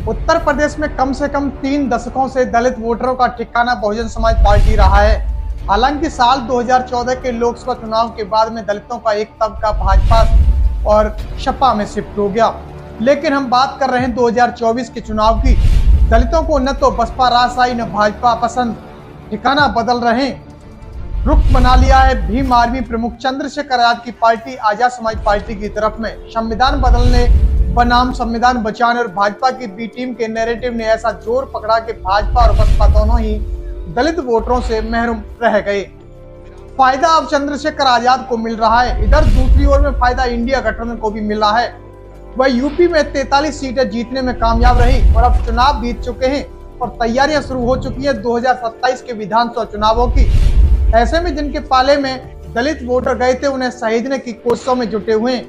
उत्तर प्रदेश में कम से कम 3 दशकों से दलित वोटरों का ठिकाना बहुजन समाज पार्टी रहा है। हालांकि साल 2014 के लोकसभा चुनाव के बाद में दलितों का एक तबका भाजपा और सपा में शिफ्ट हो गया, लेकिन हम बात कर रहे हैं 2024 के चुनाव की। दलितों को न तो बसपा रास आई न भाजपा पसंद, ठिकाना बदल रहे हैं। रुख बना लिया है भीम आर्मी प्रमुख चंद्रशेखर आजाद की पार्टी आजाद समाज पार्टी की तरफ में। संविधान बदलने बनाम संविधान बचाने और भाजपा की बी टीम के नैरेटिव ने ऐसा जोर पकड़ा कि भाजपा और बसपा दोनों ही दलित वोटरों से महरूम रह गए। फायदा अब चंद्रशेखर आजाद को मिल रहा है, इधर दूसरी ओर में फायदा इंडिया गठबंधन को भी मिला है। वह यूपी में 43 सीटें जीतने में कामयाब रही और अब चुनाव बीत चुके हैं और तैयारियां शुरू हो चुकी हैं 2027 के विधानसभा चुनावों की। ऐसे में जिनके पाले में दलित वोटर गए थे उन्हें सहेजने की कोशिशों में जुटे हुए हैं,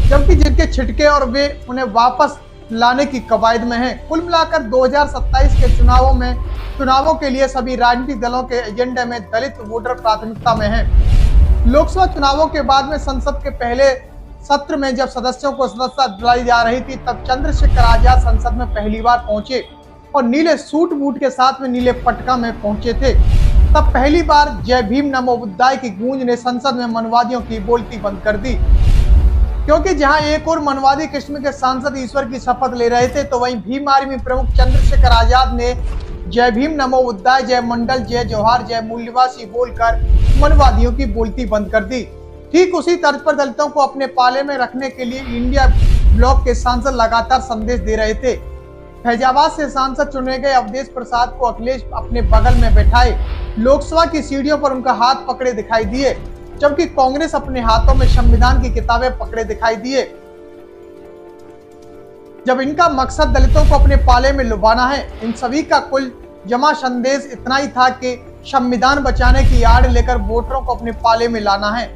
जबकि जिनके छिटके और वे उन्हें वापस लाने की कवायद में हैं। कुल मिलाकर 2027 के चुनावों के लिए सभी राजनीतिक दलों के एजेंडे में दलित वोटर प्राथमिकता में हैं। लोकसभा चुनावों के बाद में संसद के पहले सत्र में जब सदस्यों को सदस्यता दिलाई जा रही थी, तब चंद्रशेखर आजाद संसद में पहली बार पहुंचे और नीले सूट बूट के साथ में नीले पटका में पहुंचे थे। तब पहली बार जय भीम नमो बुद्धाय की गूंज ने संसद में मनवादियों की बोलती बंद कर दी, क्योंकि जहां एक और मनवादी किस्म के सांसद ईश्वर की शपथ ले रहे थे, तो वहीं भीम आर्मी प्रमुख चंद्रशेखर आजाद ने जय भीम नमो बुद्धाय, जय मंडल, जय जौहार, जय मूल्यवासी बोलकर मनवादियों की बोलती बंद कर दी। ठीक उसी तर्ज पर दलितों को अपने पाले में रखने के लिए इंडिया ब्लॉक के सांसद लगातार संदेश दे रहे थे। फैजाबाद से सांसद चुने गए अवधेश प्रसाद को अखिलेश अपने बगल में बैठाए लोकसभा की सीढ़ियों पर उनका हाथ पकड़े दिखाई दिए, जबकि कांग्रेस अपने हाथों में संविधान की किताबें पकड़े दिखाई दिए। जब इनका मकसद दलितों को अपने पाले में लुभाना है, इन सभी का कुल जमा संदेश इतना ही था कि संविधान बचाने की आड़ लेकर वोटरों को अपने पाले में लाना है।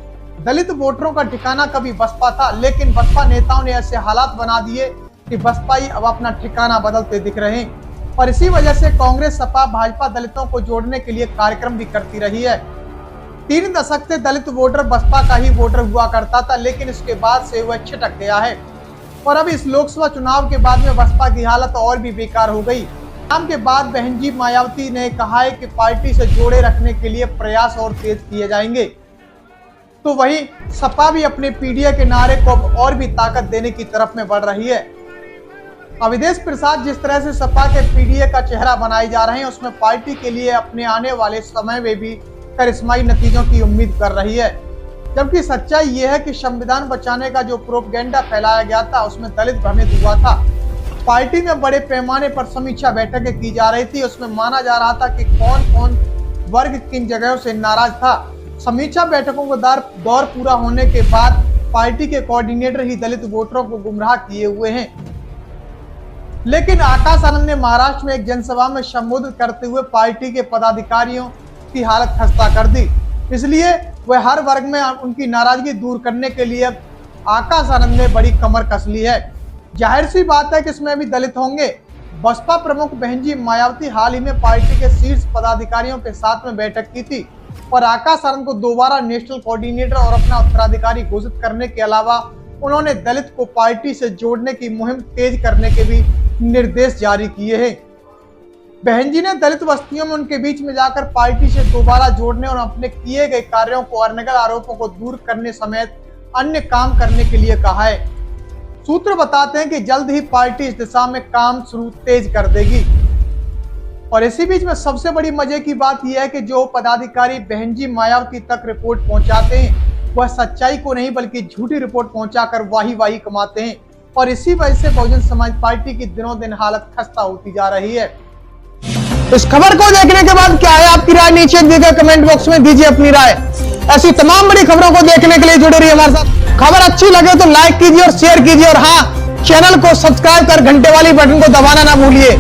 दलित वोटरों का ठिकाना कभी बसपा था, लेकिन बसपा नेताओं ने ऐसे हालात बना दिए कि बसपाई अब अपना ठिकाना बदलते दिख रहे हैं और इसी वजह से कांग्रेस, सपा, भाजपा दलितों को जोड़ने के लिए कार्यक्रम भी करती रही है। 3 दशक से दलित वोटर बसपा का ही वोटर हुआ करता था, लेकिन इसके बाद से वह छिटक गया है और अब इस लोकसभा चुनाव के बाद में बसपा की हालत और भी बेकार हो गई। नाम के बाद बहन जी मायावती ने कहा है कि पार्टी से जोड़े रखने के लिए प्रयास और तेज किए जाएंगे, तो वहीं सपा भी अपने पीडीए के नारे को और भी ताकत देने की तरफ में बढ़ रही है। अवधेश प्रसाद जिस तरह से सपा के पीडीए का चेहरा बनाए जा रहे हैं, उसमें पार्टी के लिए अपने आने वाले समय में भी करिश्माई नतीजों की उम्मीद कर रही है। जबकि सच्चाई यह है कि संविधान बचाने का जो प्रोपेगेंडा फैलाया गया था, उसमें दलित भ्रमित हुआ था। पार्टी में बड़े पैमाने पर समीक्षा बैठकें की जा रही थी, उसमें माना जा रहा था कि कौन कौन वर्ग किन जगहों से नाराज था। समीक्षा बैठकों का दौर पूरा होने के बाद पार्टी के कोऑर्डिनेटर ही दलित वोटरों को गुमराह किए हुए हैं। लेकिन आकाश आनंद ने महाराष्ट्र में एक जनसभा में संबोधित करते हुए पार्टी के पदाधिकारियों की हालत खस्ता कर दी, इसलिए वह हर वर्ग में उनकी नाराजगी दूर करने के लिए आकाश आनंद ने बड़ी कमर कस ली है। जाहिर सी बात है कि इसमें भी दलित होंगे। बसपा प्रमुख बहनजी मायावती हाल ही में पार्टी के शीर्ष पदाधिकारियों के साथ में बैठक की थी और आकाश आनंद को दोबारा नेशनल कोऑर्डिनेटर और अपना उत्तराधिकारी घोषित करने के अलावा उन्होंने दलित को पार्टी से जोड़ने की मुहिम तेज करने के भी निर्देश जारी किए हैं। बहन जी ने दलित बस्तियों में उनके बीच में जाकर पार्टी से दोबारा जोड़ने और अपने किए गए कार्यों को और नकल आरोपों को दूर करने समेत अन्य काम करने के लिए कहा है। सूत्र बताते हैं कि जल्द ही पार्टी इस दिशा में काम शुरू तेज कर देगी। और इसी बीच में सबसे बड़ी मजे की बात यह है कि जो पदाधिकारी बहन जी मायावती तक रिपोर्ट पहुंचाते हैं, वह सच्चाई को नहीं बल्कि झूठी रिपोर्ट पहुंचाकर वाही कमाते हैं और इसी वजह से बहुजन समाज पार्टी की दिनों दिन हालत खस्ता होती जा रही है। इस खबर को देखने के बाद क्या है आपकी राय, नीचे दिए गए कमेंट बॉक्स में दीजिए अपनी राय। ऐसी तमाम बड़ी खबरों को देखने के लिए जुड़े रहिए हमारे साथ। खबर अच्छी लगे तो लाइक कीजिए और शेयर कीजिए और हाँ, चैनल को सब्सक्राइब कर घंटे वाली बटन को दबाना ना भूलिए।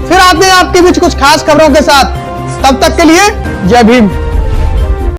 फिर आते हैं आपके बीच कुछ खास खबरों के साथ, तब तक के लिए जय भीम।